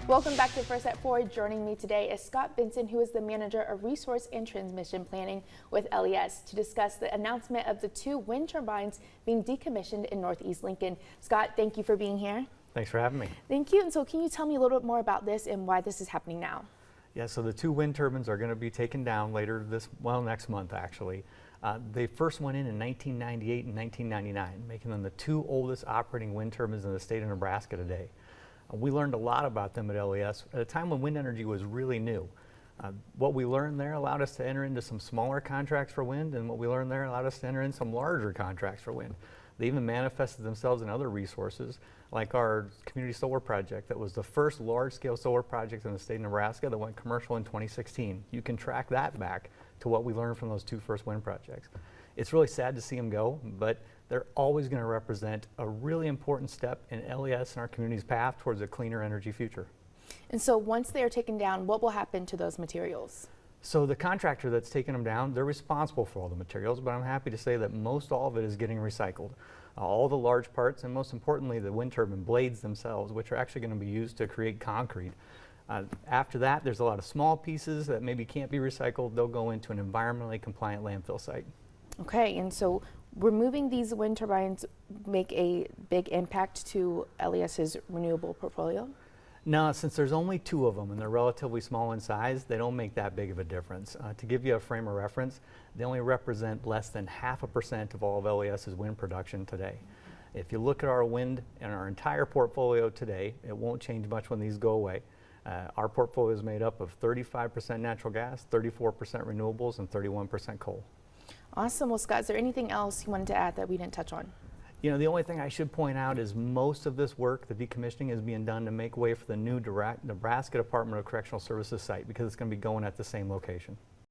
Welcome back to First at 4. Joining me today is Scott Benson, who is the Manager of Resource and Transmission Planning with LES, to discuss the announcement of the 2 wind turbines being decommissioned in Northeast Lincoln. Scott, thank you for being here. Thanks for having me. Thank you. And so can you tell me a little bit more about this and why this is happening now? Yeah, so the 2 wind turbines are going to be taken down later next month actually. They first went in 1998 and 1999, making them the 2 oldest operating wind turbines in the state of Nebraska today. We learned a lot about them at LES at a time when wind energy was really new. What we learned there allowed us to enter into some smaller contracts for wind, and what we learned there allowed us to enter in some larger contracts for wind. They even manifested themselves in other resources, like our community solar project that was the first large-scale solar project in the state of Nebraska that went commercial in 2016. You can track that back to what we learned from those 2 first wind projects. It's really sad to see them go, but they're always going to represent a really important step in LES and our community's path towards a cleaner energy future. And so once they are taken down, what will happen to those materials? So the contractor that's taken them down, they're responsible for all the materials, but I'm happy to say that most all of it is getting recycled. All the large parts, and most importantly the wind turbine blades themselves, which are actually going to be used to create concrete. After that, there's a lot of small pieces that maybe can't be recycled. They'll go into an environmentally compliant landfill site. Okay, and so removing these wind turbines make a big impact to LES's renewable portfolio? No, since there's only 2 of them and they're relatively small in size, they don't make that big of a difference. To give you a frame of reference, they only represent less than 0.5% of all of LES's wind production today. If you look at our wind and our entire portfolio today, it won't change much when these go away. Our portfolio is made up of 35% natural gas, 34% renewables, and 31% coal. Awesome. Well, Scott, is there anything else you wanted to add that we didn't touch on? You know, the only thing I should point out is most of this work, the decommissioning, is being done to make way for the new Nebraska Department of Correctional Services site because it's going to be going at the same location.